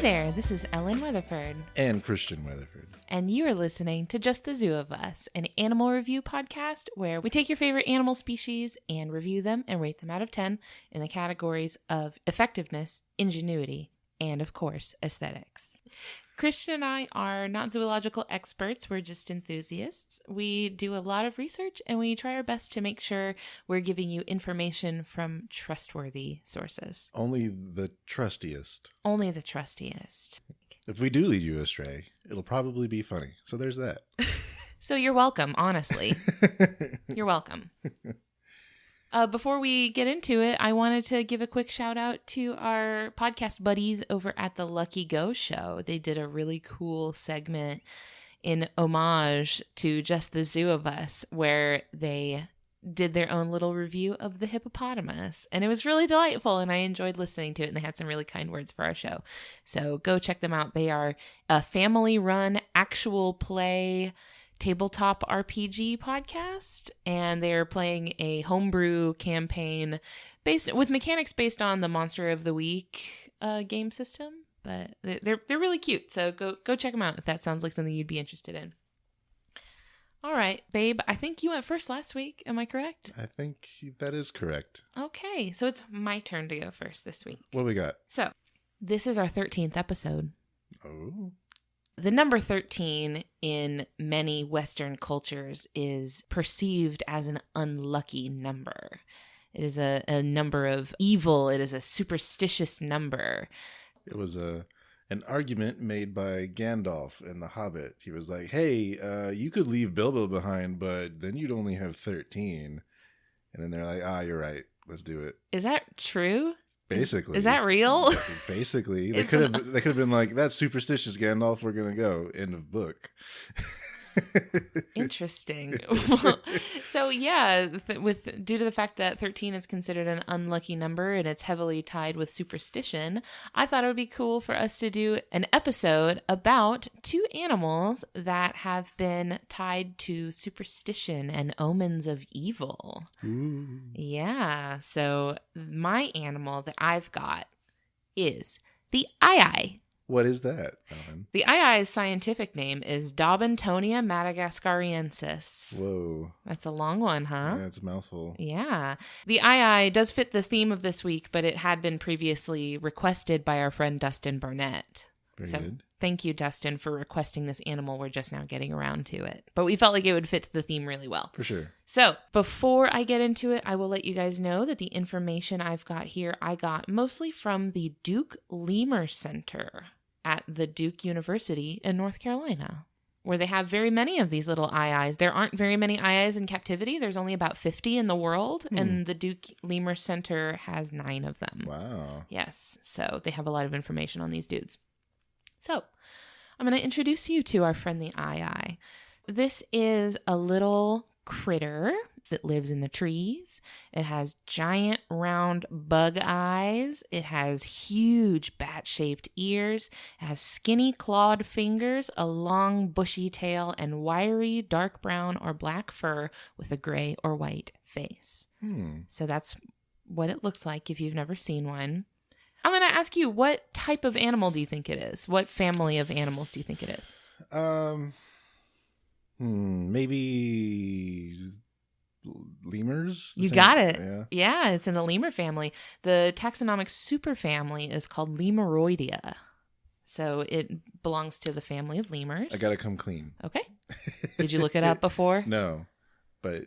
there, this is Ellen Weatherford. And Christian Weatherford. And you are listening to Just the Zoo of Us, an animal review podcast where we take your favorite animal species and review them and rate them out of 10 in the categories of effectiveness, ingenuity, and of course, aesthetics. Christian and I are not zoological experts, we're just enthusiasts. We do a lot of research and we try our best to make sure we're giving you information from trustworthy sources. Only the trustiest. Only the trustiest. If we do lead you astray, it'll probably be funny. So there's that. So you're welcome, honestly. You're welcome. Before we get into it, I wanted to give a quick shout out to our podcast buddies over at the Lucky Go Show. They did a really cool segment in homage to Just the Zoo of Us, where they did their own little review of the hippopotamus. And it was really delightful, and I enjoyed listening to it, and they had some really kind words for our show. So go check them out. They are a family-run, actual play tabletop RPG podcast, and they're playing a homebrew campaign with mechanics based on the Monster of the Week game system. But they're really cute, so go check them out if that sounds like something you'd be interested in. All right, babe, I think you went first last week. Am I correct? I think that is correct. Okay, so it's my turn to go first this week. What do we got? So this is our 13th episode. Oh. The number 13 in many Western cultures is perceived as an unlucky number. It is a number of evil. It is a superstitious number. It was an argument made by Gandalf in The Hobbit. He was like, hey, you could leave Bilbo behind, but then you'd only have 13. And then they're like, you're right. Let's do it. Is that true? Basically. Is that real? Basically. They could have been like, that's superstitious, Gandalf. We're going to go. End of book. Interesting. So yeah, due to the fact that 13 is considered an unlucky number and it's heavily tied with superstition, I thought it would be cool for us to do an episode about two animals that have been tied to superstition and omens of evil. Ooh. Yeah, so my animal that I've got is the aye-aye. What is that, Alan? The aye-aye's scientific name is Dobintonia madagascariensis. Whoa. That's a long one, huh? Yeah, it's a mouthful. Yeah. The aye-aye does fit the theme of this week, but it had been previously requested by our friend Dustin Barnett. Very good. Thank you, Dustin, for requesting this animal. We're just now getting around to it. But we felt like it would fit the theme really well. For sure. So before I get into it, I will let you guys know that the information I've got here, I got mostly from the Duke Lemur Center at the Duke University in North Carolina, where they have very many of these little aye-ayes. There aren't very many aye-ayes in captivity. There's only about 50 in the world, and the Duke Lemur Center has 9 of them. Wow. Yes, so they have a lot of information on these dudes. So I'm going to introduce you to our friend the aye-aye. This is a little critter that lives in the trees. It has giant round bug eyes. It has huge bat-shaped ears. It has skinny clawed fingers, a long bushy tail, and wiry dark brown or black fur with a gray or white face. So that's what it looks like if you've never seen one. I'm going to ask you, what type of animal do you think it is? What family of animals do you think it is? Maybe lemurs? You got it. Yeah, it's in the lemur family. The taxonomic superfamily is called Lemuroidea. So it belongs to the family of lemurs. I got to come clean. Okay. Did you look it up before? No. But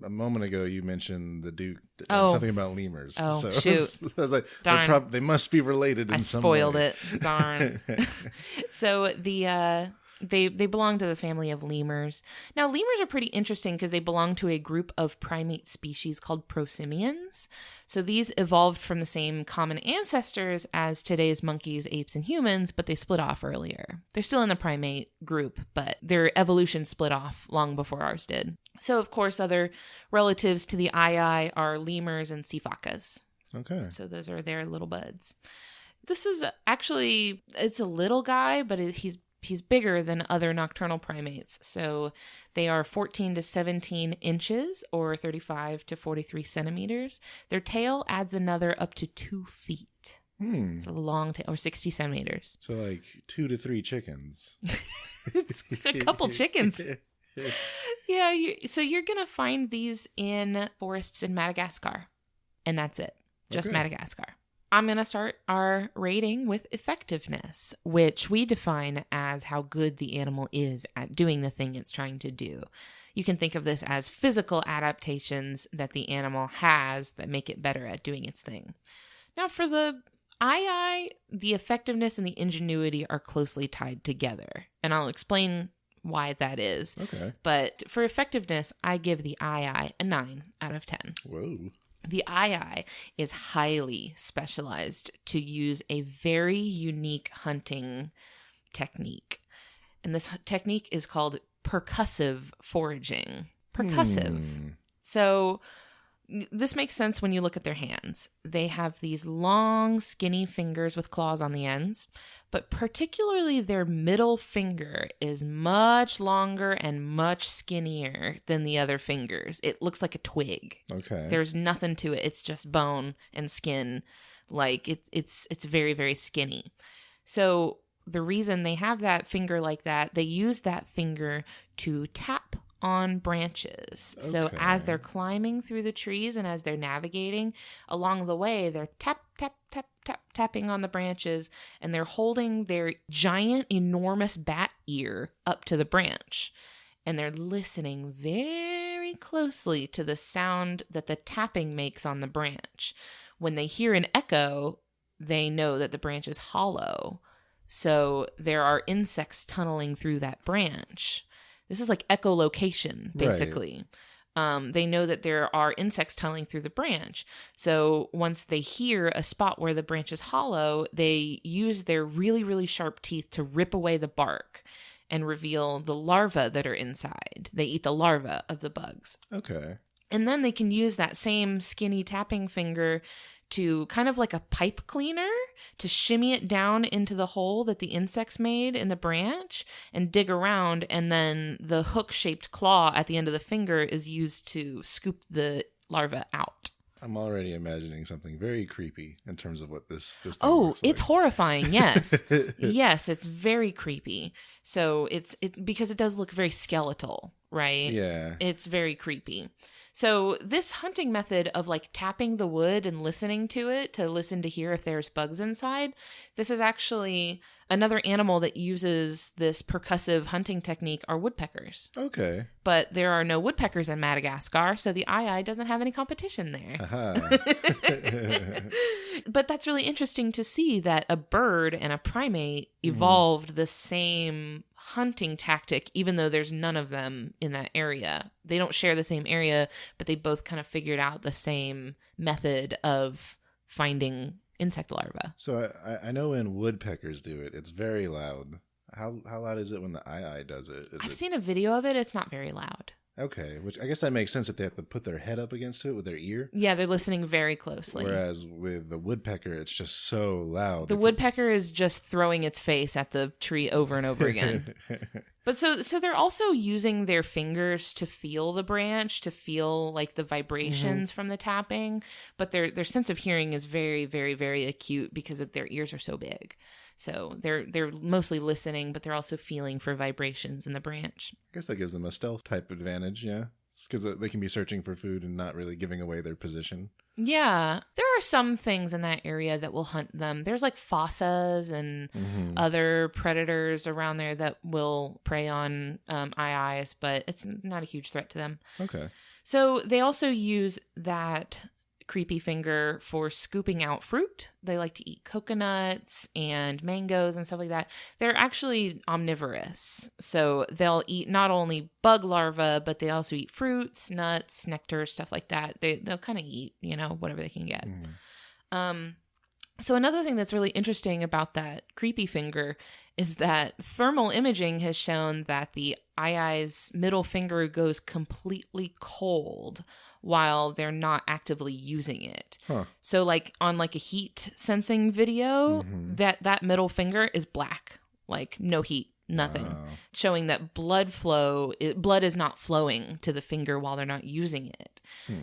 a moment ago, you mentioned the Duke, something about lemurs. Oh, so shoot. I was like, darn. They must be related in some way. I spoiled it. Darn. So they belong to the family of lemurs. Now, lemurs are pretty interesting because they belong to a group of primate species called prosimians. So these evolved from the same common ancestors as today's monkeys, apes, and humans, but they split off earlier. They're still in the primate group, but their evolution split off long before ours did. So, of course, other relatives to the aye-aye are lemurs and sifacas. Okay. So those are their little buds. This is actually, it's a little guy, but he's bigger than other nocturnal primates. So they are 14 to 17 inches or 35 to 43 centimeters. Their tail adds another up to 2 feet. It's a long tail, or 60 centimeters. So like 2 to 3 chickens. It's a couple chickens. Yeah, so you're going to find these in forests in Madagascar. And that's it. Just Madagascar. I'm going to start our rating with effectiveness, which we define as how good the animal is at doing the thing it's trying to do. You can think of this as physical adaptations that the animal has that make it better at doing its thing. Now, for the eye, the effectiveness and the ingenuity are closely tied together, and I'll explain why that is. Okay. But for effectiveness, I give the eye a 9 out of 10. Whoa. The eye is highly specialized to use a very unique hunting technique. And this technique is called percussive foraging. Percussive. So this makes sense when you look at their hands. They have these long, skinny fingers with claws on the ends, but particularly their middle finger is much longer and much skinnier than the other fingers. It looks like a twig. Okay. There's nothing to it. It's just bone and skin. Like it's very, very skinny. So the reason they have that finger like that, they use that finger to tap on branches. Okay. So as they're climbing through the trees and as they're navigating along the way, they're tap, tap, tap, tap, tapping on the branches, and they're holding their giant, enormous bat ear up to the branch. And they're listening very closely to the sound that the tapping makes on the branch. When they hear an echo, they know that the branch is hollow. So there are insects tunneling through that branch. This is like echolocation, basically. Right. They know that there are insects tunneling through the branch. So once they hear a spot where the branch is hollow, they use their really, really sharp teeth to rip away the bark and reveal the larvae that are inside. They eat the larvae of the bugs. Okay. And then they can use that same skinny tapping finger to kind of like a pipe cleaner to shimmy it down into the hole that the insects made in the branch and dig around. And then the hook-shaped claw at the end of the finger is used to scoop the larva out. I'm already imagining something very creepy in terms of what this thing looks like. It's horrifying, yes. Yes, it's very creepy. So it's because it does look very skeletal, right? Yeah. It's very creepy. So this hunting method of like tapping the wood and listening to it to listen to hear if there's bugs inside, this is actually another animal that uses this percussive hunting technique are woodpeckers. Okay. But there are no woodpeckers in Madagascar, so the eye doesn't have any competition there. Uh-huh. But that's really interesting to see that a bird and a primate evolved the same hunting tactic, even though there's none of them in that area. They don't share the same area, but they both kind of figured out the same method of finding insect larvae. So I know when woodpeckers do it, it's very loud. How loud is it when the eye does it? I've seen a video of it. It's not very loud. Okay, which I guess that makes sense that they have to put their head up against it with their ear. Yeah, they're listening very closely. Whereas with the woodpecker, it's just so loud. The woodpecker is just throwing its face at the tree over and over again. But so they're also using their fingers to feel the branch, to feel like the vibrations from the tapping. But their sense of hearing is very, very, very acute because their ears are so big. So they're mostly listening, but they're also feeling for vibrations in the branch. I guess that gives them a stealth type advantage, yeah? Because they can be searching for food and not really giving away their position. Yeah. There are some things in that area that will hunt them. There's like fossas and other predators around there that will prey on eyes, but it's not a huge threat to them. Okay. So they also use that creepy finger for scooping out fruit. They like to eat coconuts and mangoes and stuff like that. They're actually omnivorous. So they'll eat not only bug larvae, but they also eat fruits, nuts, nectar, stuff like that. They'll kind of eat, whatever they can get. So another thing that's really interesting about that creepy finger is that thermal imaging has shown that the eye's middle finger goes completely cold while they're not actively using it. Huh. So like on like a heat sensing video, that middle finger is black, like no heat, nothing, showing that blood is not flowing to the finger while they're not using it.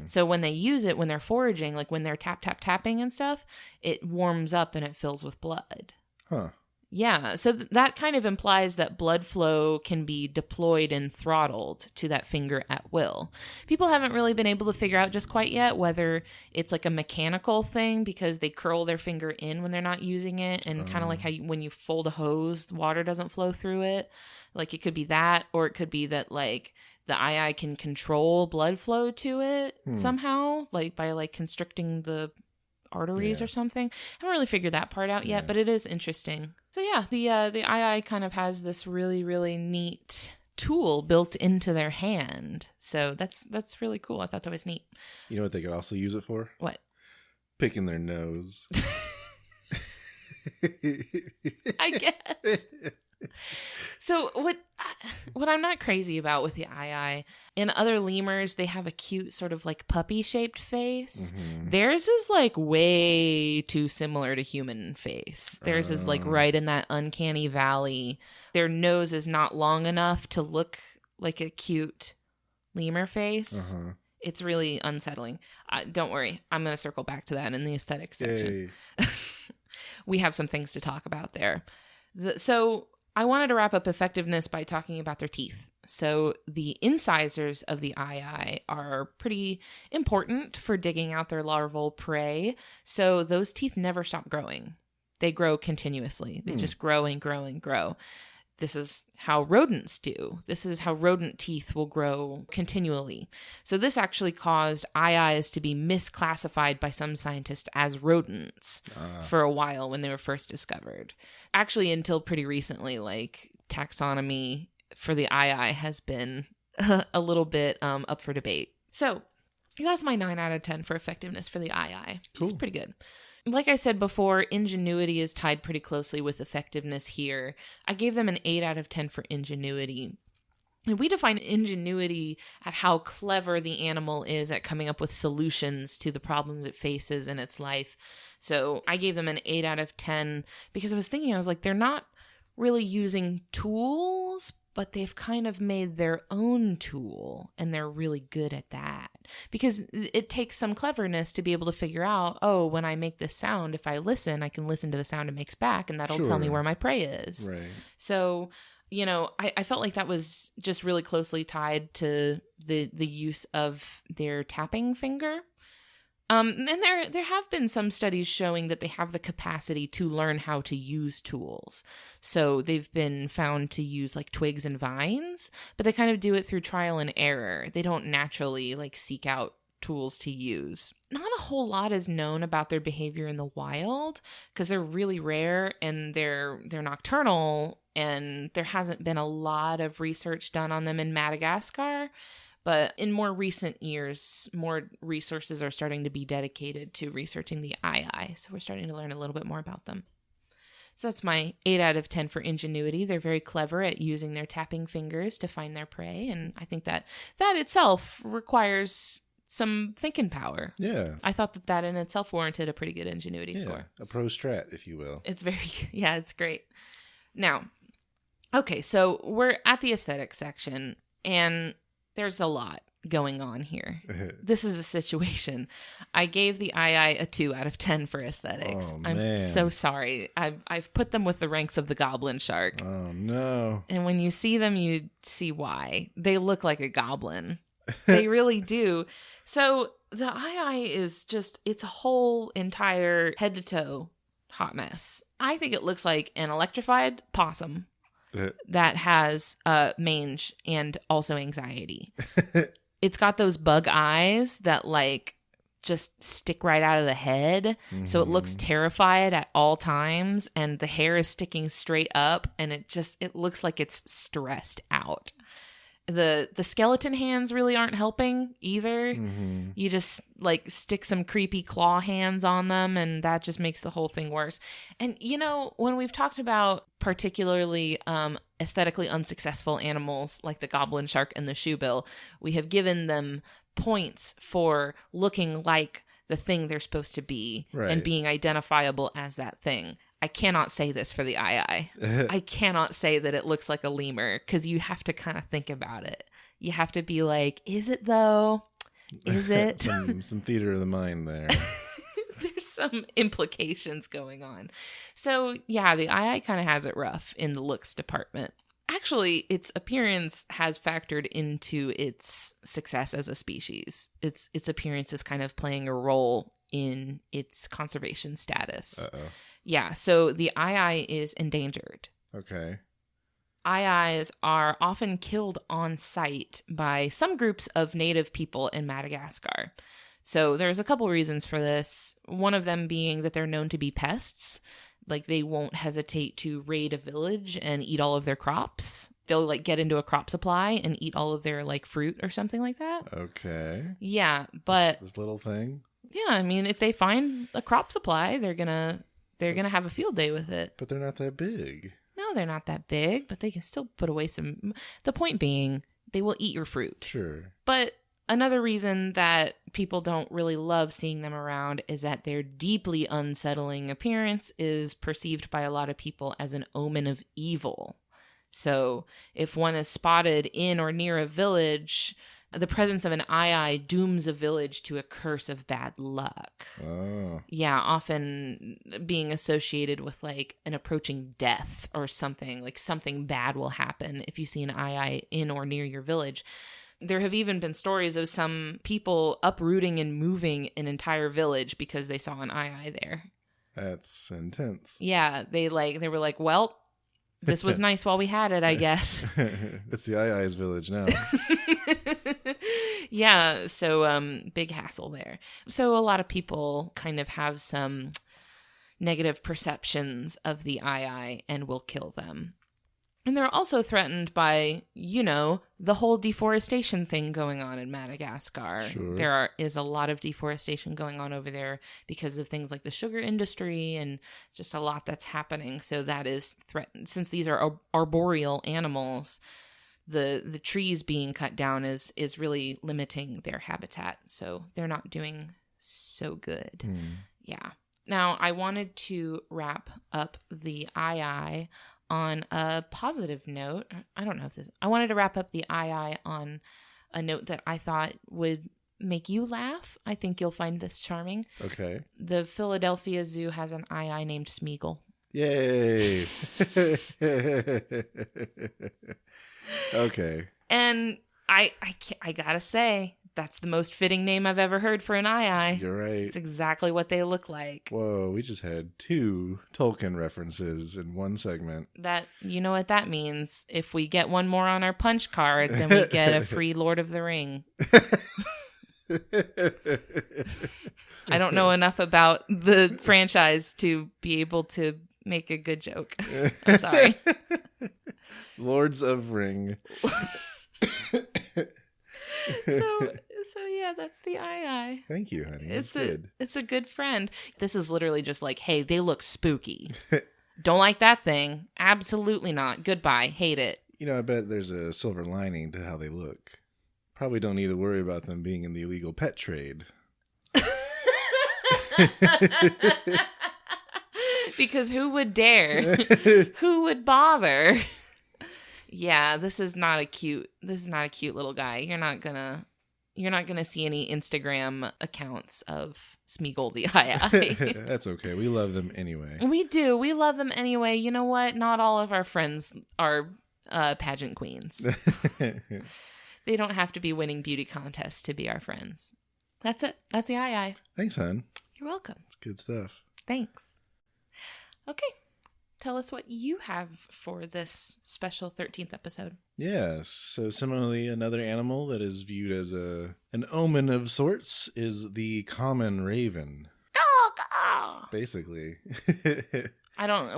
So when they use it, when they're foraging, like when they're tapping and stuff, it warms up and it fills with blood. Huh. Yeah, so that kind of implies that blood flow can be deployed and throttled to that finger at will. People haven't really been able to figure out just quite yet whether it's like a mechanical thing because they curl their finger in when they're not using it, and kind of like how when you fold a hose, water doesn't flow through it. Like it could be that, or it could be that like the eye can control blood flow to it somehow, like by like constricting the arteries or something. I haven't really figured that part out yet, but it is interesting. So yeah, the eye kind of has this really, really neat tool built into their hand. So that's really cool. I thought that was neat. You know what they could also use it for? What? Picking their nose. I guess. So what I'm not crazy about with the eye, in other lemurs, they have a cute sort of like puppy shaped face. Theirs is like way too similar to human face. Theirs is like right in that uncanny valley. Their nose is not long enough to look like a cute lemur face. It's really unsettling. Don't worry. I'm going to circle back to that in the aesthetic section. We have some things to talk about there. So I wanted to wrap up effectiveness by talking about their teeth. So the incisors of the eye are pretty important for digging out their larval prey. So those teeth never stop growing. They grow continuously. They just grow and grow and grow. This is how rodents do. This is how rodent teeth will grow continually. So this actually caused eyes to be misclassified by some scientists as rodents for a while when they were first discovered. Actually, until pretty recently, like taxonomy for the eye has been a little bit up for debate. So that's my 9 out of 10 for effectiveness for the eye. Cool. It's pretty good. Like I said before, ingenuity is tied pretty closely with effectiveness here. I gave them an 8 out of 10 for ingenuity. And we define ingenuity at how clever the animal is at coming up with solutions to the problems it faces in its life. So I gave them an 8 out of 10 because I was like, they're not really using tools, but they've kind of made their own tool, and they're really good at that. Because it takes some cleverness to be able to figure out, oh, when I make this sound, if I listen, I can listen to the sound it makes back, and that'll tell me where my prey is. Right. So, you know, I felt like that was just really closely tied to the use of their tapping finger. And there have been some studies showing that they have the capacity to learn how to use tools. So they've been found to use like twigs and vines, but they kind of do it through trial and error. They don't naturally like seek out tools to use. Not a whole lot is known about their behavior in the wild because they're really rare and they're nocturnal, and there hasn't been a lot of research done on them in Madagascar. But in more recent years, more resources are starting to be dedicated to researching the eye. So we're starting to learn a little bit more about them. So that's my 8 out of 10 for ingenuity. They're very clever at using their tapping fingers to find their prey. And I think that itself requires some thinking power. Yeah. I thought that in itself warranted a pretty good ingenuity score. A pro strat, if you will. It's it's great. Now, okay, so we're at the aesthetic section, and there's a lot going on here. This is a situation. I gave the eye a 2 out of 10 for aesthetics. Oh, I'm so sorry. I've put them with the ranks of the goblin shark. Oh, no. And when you see them, you see why. They look like a goblin. They really do. So the eye is just, it's a whole entire head to toe hot mess. I think it looks like an electrified possum that has mange and also anxiety. It's got those bug eyes that like just stick right out of the head. Mm-hmm. So it looks terrified at all times, and the hair is sticking straight up, and it looks like it's stressed out. The skeleton hands really aren't helping either. Mm-hmm. You just like stick some creepy claw hands on them, and that just makes the whole thing worse. And you know, when we've talked about particularly aesthetically unsuccessful animals like the goblin shark and the shoebill, we have given them points for looking like the thing they're supposed to be and being identifiable as that thing. I cannot say this for the eye. I cannot say that it looks like a lemur, because you have to kind of think about it. You have to be like, is it though? Is it? some theater of the mind there. There's some implications going on. So, yeah, the eye kind of has it rough in the looks department. Actually, its appearance has factored into its success as a species. Its appearance is kind of playing a role in its conservation status. Uh-oh. Yeah, so the eye is endangered. Okay. Eyes are often killed on sight by some groups of native people in Madagascar. So there's a couple reasons for this. One of them being that they're known to be pests. Like, they won't hesitate to raid a village and eat all of their crops. They'll, like, get into a crop supply and eat all of their, like, fruit or something like that. Okay. Yeah, but... This little thing? Yeah, I mean, if they find a crop supply, they're gonna have a field day with it. But they're not that big. No, they're not that big, but they can still put away some... The point being, they will eat your fruit. Sure. But another reason that people don't really love seeing them around is that their deeply unsettling appearance is perceived by a lot of people as an omen of evil. So if one is spotted in or near a village, the presence of an eye dooms a village to a curse of bad luck. Oh. Yeah, often being associated with, like, an approaching death or something. Like, something bad will happen if you see an eye in or near your village. There have even been stories of some people uprooting and moving an entire village because they saw an eye there. That's intense. Yeah, they were like, well, this was nice while we had it, I guess. It's the Eye's village now. Yeah, so big hassle there. So a lot of people kind of have some negative perceptions of the eye and will kill them. And they're also threatened by, the whole deforestation thing going on in Madagascar. Sure. There is a lot of deforestation going on over there because of things like the sugar industry and just a lot that's happening. So that is threatened. Since these are arboreal animals, the trees being cut down is really limiting their habitat. So they're not doing so good. Yeah. Now, I wanted to wrap up the eye on a positive note. I wanted to wrap up the eye on a note that I thought would make you laugh. I think you'll find this charming. Okay. The Philadelphia Zoo has an eye named Smeagol. Yay. Okay. And I gotta say, that's the most fitting name I've ever heard for an eye. You're right. It's exactly what they look like. Whoa, we just had 2 Tolkien references in one segment. You know what that means. If we get one more on our punch card, then we get a free Lord of the Ring. I don't know enough about the franchise to be able to make a good joke. I'm sorry. Lords of Ring. So yeah, that's the eye. Thank you, honey. It's a good friend. This is literally just like, hey, they look spooky. Don't like that thing. Absolutely not. Goodbye. Hate it. I bet there's a silver lining to how they look. Probably don't need to worry about them being in the illegal pet trade. Because who would dare? Who would bother? Yeah, this is not a cute little guy. You're not gonna see any Instagram accounts of Smeagol the eye. That's okay. We love them anyway. We do. We love them anyway. You know what? Not all of our friends are pageant queens. They don't have to be winning beauty contests to be our friends. That's it. That's the eye. Thanks, hon. You're welcome. It's good stuff. Thanks. Okay. Tell us what you have for this special 13th episode. Yeah, so similarly, another animal that is viewed as an omen of sorts is the common raven. Basically.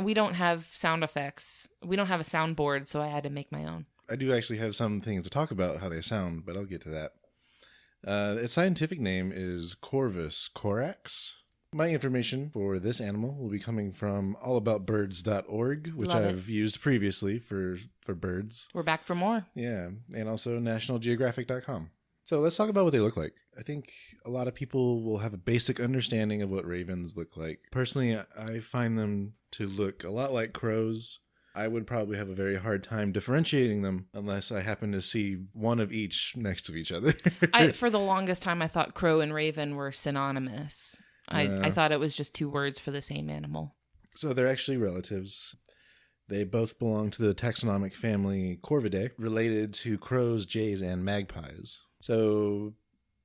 We don't have sound effects. We don't have a soundboard, so I had to make my own. I do actually have some things to talk about how they sound, but I'll get to that. Its scientific name is Corvus corax. My information for this animal will be coming from allaboutbirds.org, which I've used previously for birds. We're back for more. Yeah, and also nationalgeographic.com. So let's talk about what they look like. I think a lot of people will have a basic understanding of what ravens look like. Personally, I find them to look a lot like crows. I would probably have a very hard time differentiating them unless I happen to see one of each next to each other. For the longest time, I thought crow and raven were synonymous. I thought it was just two words for the same animal. So they're actually relatives. They both belong to the taxonomic family Corvidae, related to crows, jays, and magpies. So,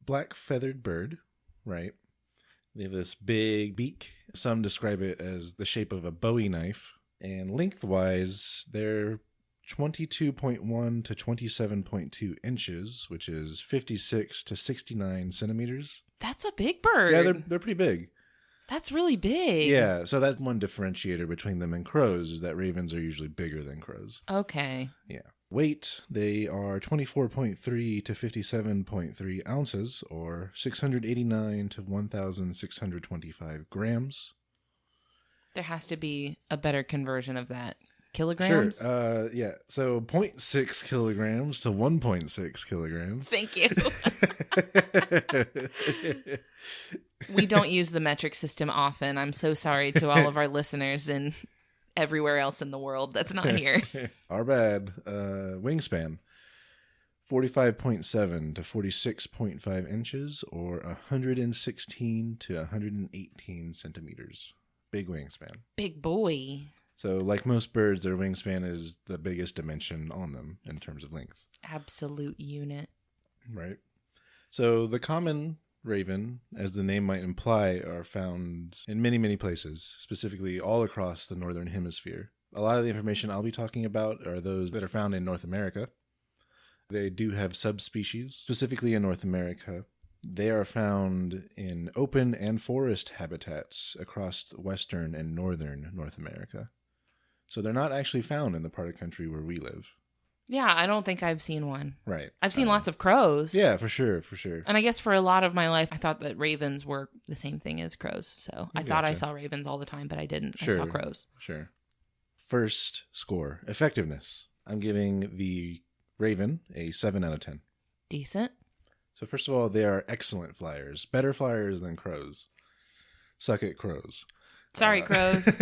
black feathered bird, right? They have this big beak. Some describe it as the shape of a Bowie knife. And lengthwise, they're 22.1 to 27.2 inches, which is 56 to 69 centimeters. That's a big bird. Yeah, they're pretty big. That's really big. Yeah, so that's one differentiator between them and crows, is that ravens are usually bigger than crows. Okay. Yeah. Weight, they are 24.3 to 57.3 ounces, or 689 to 1,625 grams. There has to be a better conversion of that. Kilograms? Sure. Yeah. So 0.6 kilograms to 1.6 kilograms. Thank you. We don't use the metric system often. I'm so sorry to all of our listeners and everywhere else in the world that's not here. Our bad. Wingspan, 45.7 to 46.5 inches, or 116 to 118 centimeters. Big wingspan. Big boy. So, like most birds, their wingspan is the biggest dimension on them in terms of length. Absolute unit. Right. So, the common raven, as the name might imply, are found in many, many places, specifically all across the northern hemisphere. A lot of the information I'll be talking about are those that are found in North America. They do have subspecies, specifically in North America. They are found in open and forest habitats across western and northern North America. So they're not actually found in the part of the country where we live. Yeah, I don't think I've seen one. Right. I've seen lots of crows. Yeah, for sure, for sure. And I guess for a lot of my life, I thought that ravens were the same thing as crows. So I thought I saw ravens all the time, but I didn't. Sure, I saw crows. Sure. First score, effectiveness. I'm giving the raven a 7 out of 10. Decent. So first of all, they are excellent flyers. Better flyers than crows. Suck at crows. Sorry, crows.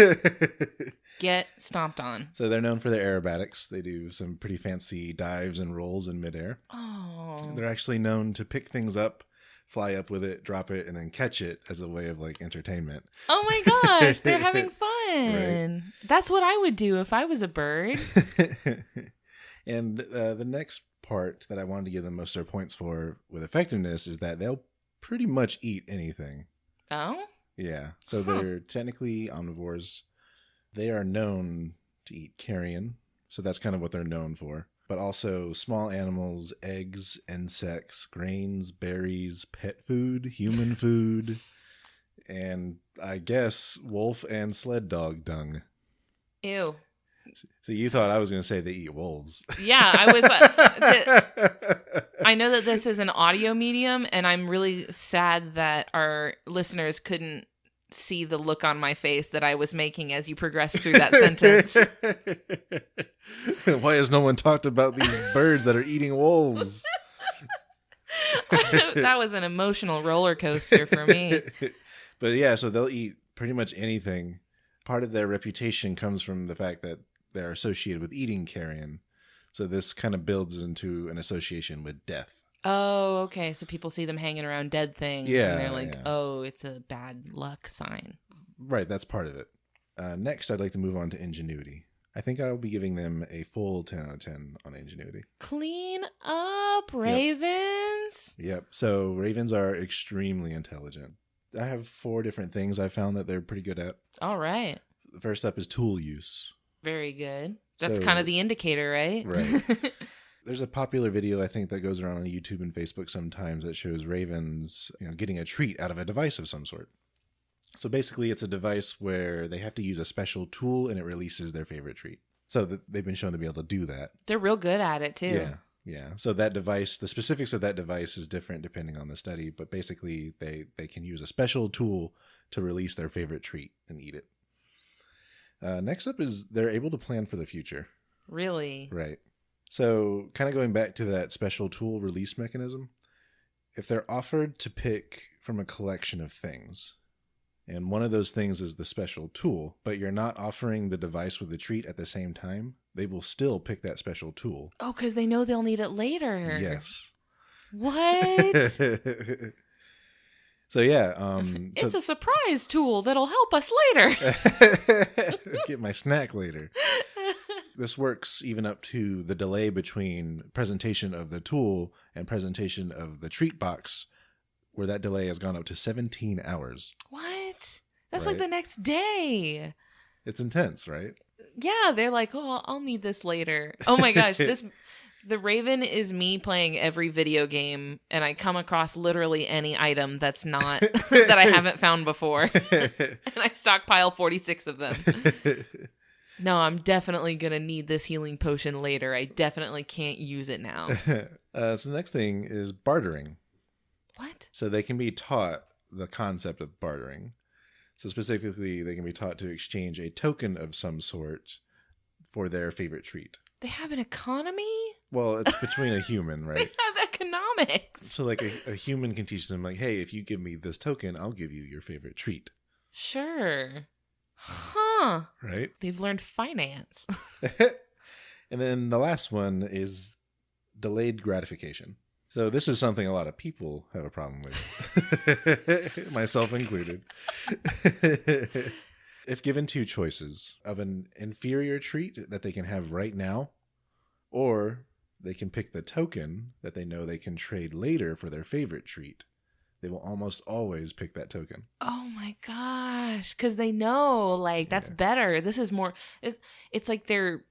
Get stomped on. So they're known for their aerobatics. They do some pretty fancy dives and rolls in midair. Oh. They're actually known to pick things up, fly up with it, drop it, and then catch it as a way of like entertainment. Oh my gosh, they're having fun. Right. That's what I would do if I was a bird. And the next part that I wanted to give them most of their points for with effectiveness is that they'll pretty much eat anything. Oh? Yeah. So they're technically omnivores. They are known to eat carrion. So that's kind of what they're known for. But also small animals, eggs, insects, grains, berries, pet food, human food, and I guess wolf and sled dog dung. Ew. So you thought I was going to say they eat wolves. Yeah, I was. I know that this is an audio medium, and I'm really sad that our listeners couldn't see the look on my face that I was making as you progressed through that sentence. Why has no one talked about these birds that are eating wolves? That was an emotional roller coaster for me. But yeah, so they'll eat pretty much anything. Part of their reputation comes from the fact that they're associated with eating carrion. So this kind of builds into an association with death. Oh, okay. So people see them hanging around dead things, Yeah, and they're like, yeah. oh, it's a bad luck sign. Right, that's part of it. Next, I'd like to move on to ingenuity. I think I'll be giving them a full 10 out of 10 on ingenuity. Clean up, ravens. Yep. So ravens are extremely intelligent. I have 4 different things I found that they're pretty good at. All right. The first up is tool use. Very good. That's So- kind of the indicator, right? Right. There's a popular video I think that goes around on YouTube and Facebook sometimes that shows ravens, getting a treat out of a device of some sort. So basically, it's a device where they have to use a special tool and it releases their favorite treat. So they've been shown to be able to do that. They're real good at it, too. Yeah. So that device, the specifics of that device is different depending on the study, but basically they can use a special tool to release their favorite treat and eat it. Next up is they're able to plan for the future. Really? Right. So kind of going back to that special tool release mechanism, if they're offered to pick from a collection of things, And one of those things is the special tool, but you're not offering the device with the treat at the same time. They will still pick that special tool. Oh, because they know they'll need it later. Yes. What? So yeah. It's a surprise tool that'll help us later. Get my snack later. This works even up to the delay between presentation of the tool and presentation of the treat box, where that delay has gone up to 17 hours. What? That's Right. like the next day. It's intense, right? Yeah, they're like, oh, I'll need this later. Oh my gosh, the Raven is me playing every video game, and I come across literally any item that's not that I haven't found before, and I stockpile 46 of them. No, I'm definitely gonna need this healing potion later. I definitely can't use it now. So the next thing is bartering. What? So they can be taught the concept of bartering. So specifically, they can be taught to exchange a token of some sort for their favorite treat. They have an economy? Well, it's between a human, They right? have economics. So like a human can teach them like, hey, if you give me this token, I'll give you your favorite treat. Sure. Huh. Right? They've learned finance. And then the last one is delayed gratification. So this is something a lot of people have a problem with, myself included. If given two choices of an inferior treat that they can have right now, or they can pick the token that they know they can trade later for their favorite treat, they will almost always pick that token. Oh my gosh. Because they know, like, that's better. This is more, it's like they're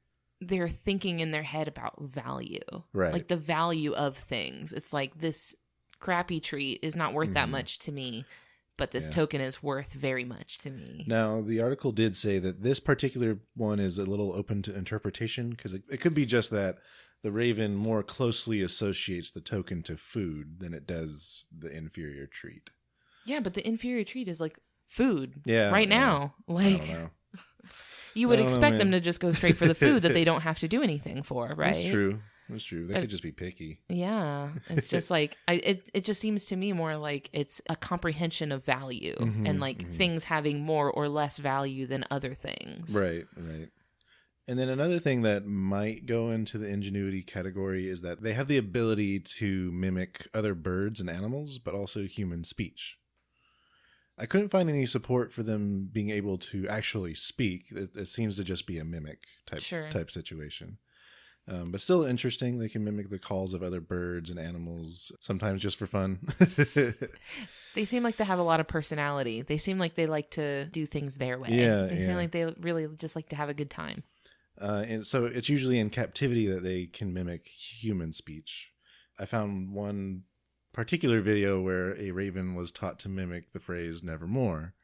thinking in their head about value. Right. Like the value of things. It's like this crappy treat is not worth that much to me, but this token is worth very much to me. Now, the article did say that this particular one is a little open to interpretation, because it could be just that the Raven more closely associates the token to food than it does the inferior treat. Yeah, but the inferior treat is like food Yeah, right now. Like, I don't know. you would I don't know, expect them man. to just go straight for the food that they don't have to do anything for, right? That's true. That's true. They But- could just be picky. Yeah, it's just like it just seems to me more like it's a comprehension of value and like things having more or less value than other things. Right, right. And then another thing that might go into the ingenuity category is that they have the ability to mimic other birds and animals, but also human speech. I couldn't find any support for them being able to actually speak. It seems to just be a mimic type situation. But still interesting. They can mimic the calls of other birds and animals, sometimes just for fun. They seem like they have a lot of personality. They seem like they like to do things their way. Yeah, They yeah. seem like they really just like to have a good time. And so it's usually in captivity that they can mimic human speech. I found one particular video where a raven was taught to mimic the phrase "nevermore."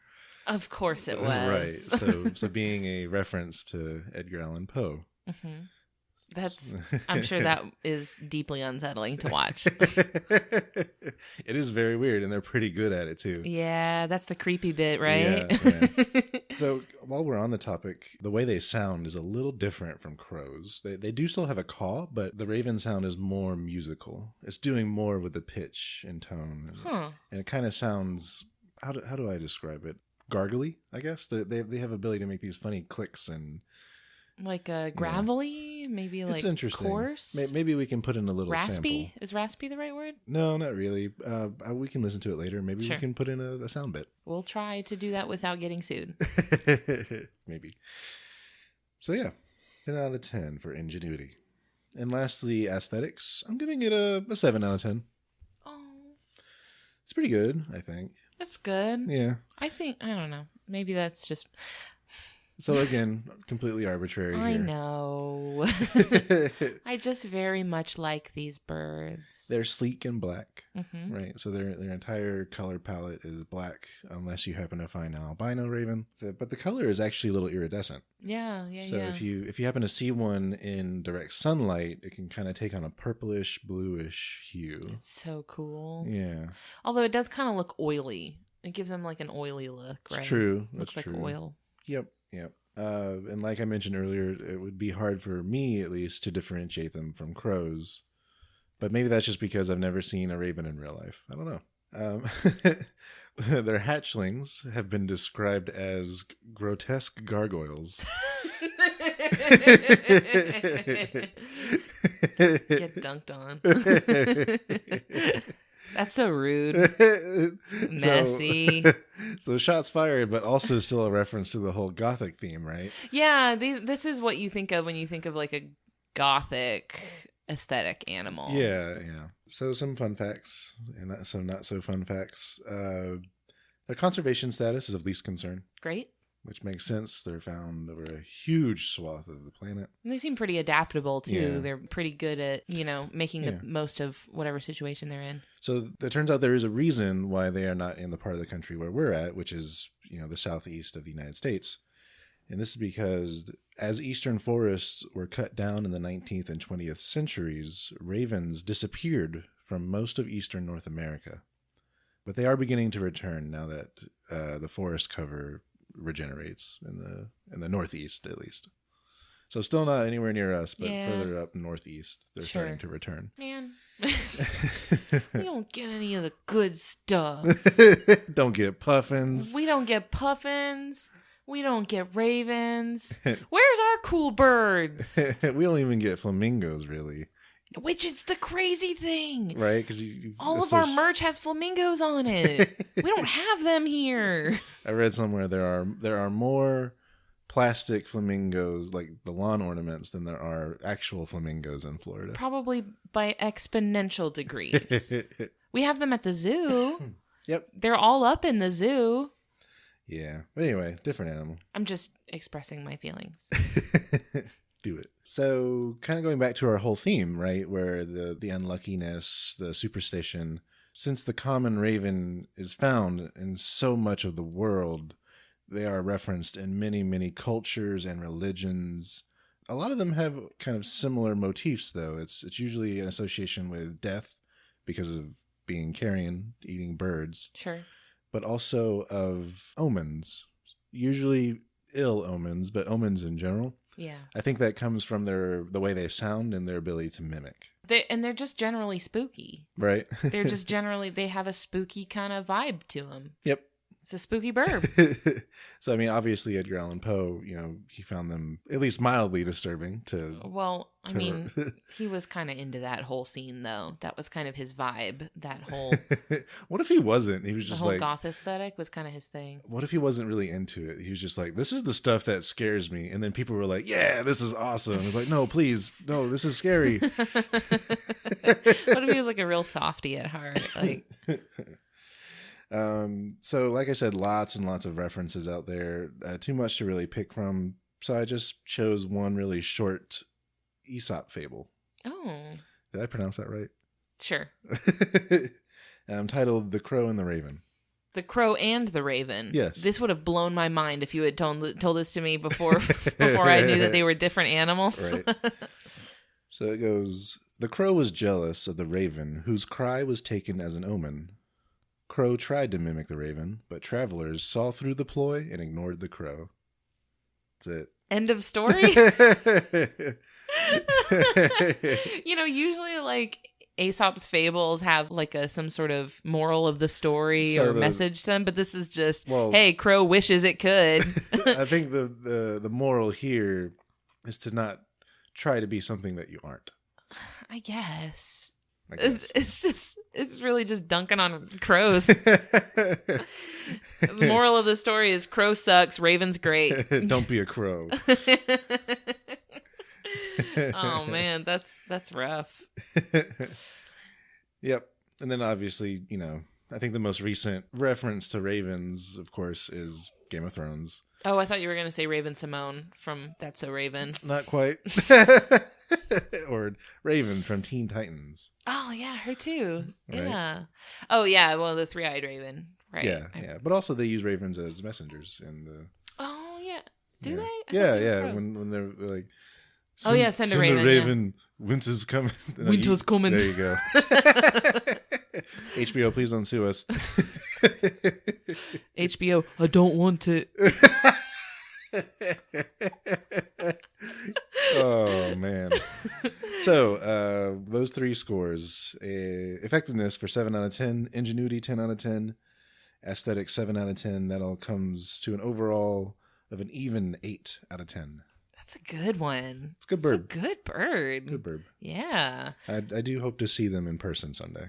Of course it was. Right. So being a reference to Edgar Allan Poe. Mm-hmm. I'm sure that is deeply unsettling to watch. It is very weird, and they're pretty good at it too. Yeah, that's the creepy bit, right? Yeah. So while we're on the topic, the way they sound is a little different from crows. They do still have a caw, but the raven sound is more musical. It's doing more with the pitch and tone. Huh. And it kind of sounds, how do I describe it? Gargly, I guess. They have ability to make these funny clicks and... Like a gravelly, maybe like it's interesting. coarse? Maybe we can put in a little Raspy? sample. Is raspy the right word? No, not really. We can listen to it later. Maybe Sure. we can put in a sound bit. We'll try to do that without getting sued. Maybe. So yeah, 10 out of 10 for ingenuity. And lastly, aesthetics. I'm giving it a 7 out of 10. Oh, It's pretty good, I think. that's good. Yeah. I don't know. Maybe that's just... So again, completely arbitrary I here. know. I just very much like these birds. They're sleek and black, Mhm. right? So their entire color palette is black, unless you happen to find an albino raven. But the color is actually a little iridescent. Yeah. So if you happen to see one in direct sunlight, it can kind of take on a purplish, bluish hue. It's so cool. Yeah, Although it does kind of look oily. It gives them like an oily look, right? it's true. Looks That's like true. oil. Yep. And like I mentioned earlier, it would be hard for me, at least, to differentiate them from crows. But maybe that's just because I've never seen a raven in real life. I don't know. Their hatchlings have been described as grotesque gargoyles. Get dunked on. That's so rude. Messy. So shots fired, but also still a reference to the whole gothic theme, right? Yeah, this is what you think of when you think of like a gothic aesthetic animal. Yeah. So some fun facts and some not so fun facts. Their conservation status is of least concern. Great. Which makes sense. They're found over a huge swath of the planet. And they seem pretty adaptable, too. Yeah. They're pretty good at, making the most of whatever situation they're in. So it turns out there is a reason why they are not in the part of the country where we're at, which is, the southeast of the United States. And this is because as eastern forests were cut down in the 19th and 20th centuries, ravens disappeared from most of eastern North America. But they are beginning to return now that the forest cover regenerates in the northeast, at least. So still not anywhere near us, but further up northeast, they're starting to return. Man, we don't get any of the good stuff. Don't get puffins. We don't get puffins. We don't get ravens. Where's our cool birds? We don't even get flamingos, really. Which is the crazy thing. Right? Because all of our merch has flamingos on it. We don't have them here. I read somewhere there are more plastic flamingos, like the lawn ornaments, than there are actual flamingos in Florida. Probably by exponential degrees. We have them at the zoo. Yep. They're all up in the zoo. Yeah. But anyway, different animal. I'm just expressing my feelings. Do it. So kind of going back to our whole theme, right, where the unluckiness, the superstition, since the common raven is found in so much of the world, they are referenced in many, many cultures and religions. A lot of them have kind of similar motifs, though. It's usually an association with death because of being carrion, eating birds. Sure. But also of omens, usually ill omens, but omens in general. Yeah. I think that comes from the way they sound and their ability to mimic. They're just generally spooky. Right. They're just generally, they have a spooky kind of vibe to them. Yep. It's a spooky bird. So, I mean, obviously Edgar Allan Poe, he found them at least mildly disturbing Well, I mean, he was kind of into that whole scene, though. That was kind of his vibe. That whole... What if he wasn't? He was just the whole like... goth aesthetic was kind of his thing. What if he wasn't really into it? He was just like, this is the stuff that scares me. And then people were like, yeah, this is awesome. It's like, no, please. No, this is scary. What if he was like a real softie at heart? Like... So like I said, lots and lots of references out there, too much to really pick from. So I just chose one really short Aesop fable. Oh. Did I pronounce that right? Sure. Titled The Crow and the Raven. The Crow and the Raven. Yes. This would have blown my mind if you had told this to me before I knew that they were different animals. Right. So it goes, the crow was jealous of the raven, whose cry was taken as an omen. Crow tried to mimic the raven, but travelers saw through the ploy and ignored the crow. That's it. End of story? Usually like Aesop's fables have like some sort of moral of the story or message to them, but this is just, hey, crow wishes it could. I think the moral here is to not try to be something that you aren't. I guess. It's really just dunking on crows. The moral of the story is crow sucks, raven's great. Don't be a crow. Oh man, that's rough. Yep. And then obviously, I think the most recent reference to ravens, of course, is Game of Thrones. Oh, I thought you were going to say Raven Simone from That's So Raven. Not quite. Or Raven from Teen Titans. Oh, yeah, her too. Right? Yeah. Oh, yeah, well, the three-eyed raven. Right. Yeah. But also they use ravens as messengers in the... Oh, yeah. Do they? Yeah. When they're like... Send a raven. Send a raven. Yeah. Winter's coming. Winter's coming. There you go. HBO, please don't sue us. HBO, I don't want it. Oh, man. So, those three scores. Effectiveness for 7 out of 10. Ingenuity, 10 out of 10. aesthetic 7 out of 10. That all comes to an overall of an even 8 out of 10. That's a good one. It's a good bird. It's a good bird. Good bird. Yeah. I do hope to see them in person someday.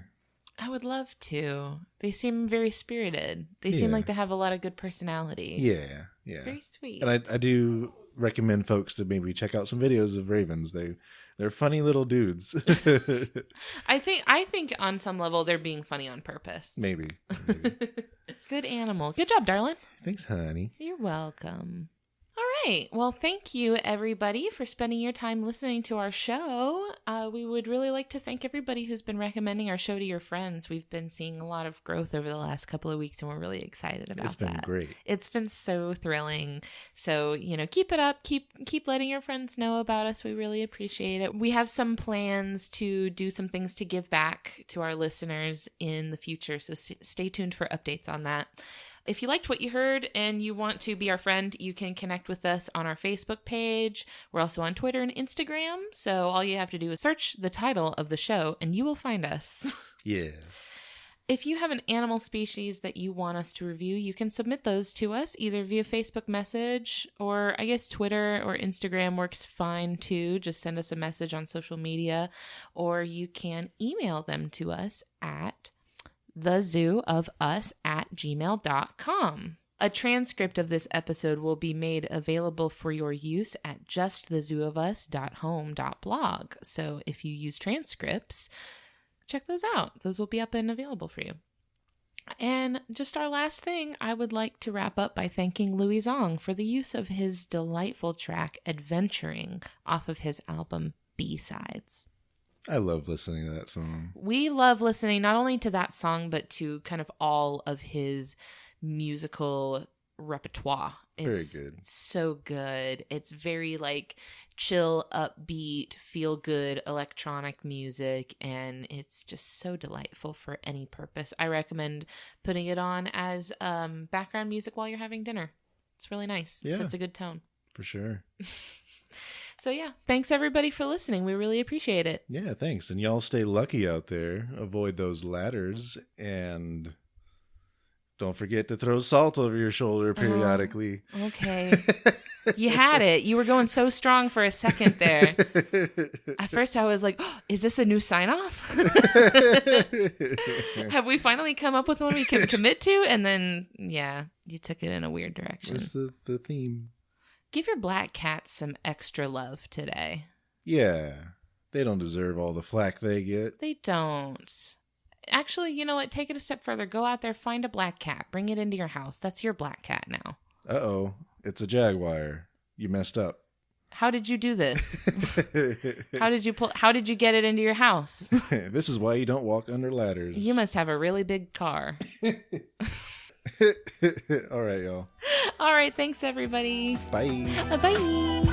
I would love to. They seem very spirited. They seem like they have a lot of good personality. Yeah. Very sweet. And I do recommend folks to maybe check out some videos of ravens. They're funny little dudes. I think on some level they're being funny on purpose. Maybe. Good animal. Good job, darling. Thanks, honey. You're welcome. All right. Well, thank you, everybody, for spending your time listening to our show. We would really like to thank everybody who's been recommending our show to your friends. We've been seeing a lot of growth over the last couple of weeks, and we're really excited about that. It's been great. It's been so thrilling. So, keep it up. Keep letting your friends know about us. We really appreciate it. We have some plans to do some things to give back to our listeners in the future, so stay tuned for updates on that. If you liked what you heard and you want to be our friend, you can connect with us on our Facebook page. We're also on Twitter and Instagram. So all you have to do is search the title of the show and you will find us. Yes. If you have an animal species that you want us to review, you can submit those to us either via Facebook message, or I guess Twitter or Instagram works fine too. Just send us a message on social media, or you can email them to us at thezooofus@gmail.com. A transcript of this episode will be made available for your use at justthezooofus.home.blog. So if you use transcripts, check those out. Those will be up and available for you. And just our last thing, I would like to wrap up by thanking Louis Zong for the use of his delightful track Adventuring off of his album B-Sides. I love listening to that song. We love listening not only to that song, but to kind of all of his musical repertoire. It's very good. So good. It's very chill, upbeat, feel good electronic music, and it's just so delightful for any purpose. I recommend putting it on as background music while you're having dinner. It's really nice. Yeah. Sets a good tone. For sure. So yeah, thanks everybody for listening. We really appreciate it. Yeah, thanks. And y'all stay lucky out there. Avoid those ladders, and don't forget to throw salt over your shoulder periodically. Okay. You had it. You were going so strong for a second there. At first I was like, oh, is this a new sign-off? Have we finally come up with one we can commit to? And then, yeah, you took it in a weird direction. What's the theme? Give your black cats some extra love today. Yeah. They don't deserve all the flack they get. They don't. Actually, you know what? Take it a step further. Go out there, find a black cat. Bring it into your house. That's your black cat now. Uh-oh. It's a jaguar. You messed up. How did you do this? How did you get it into your house? This is why you don't walk under ladders. You must have a really big car. All right, y'all. All right. Thanks, everybody. Bye. Bye.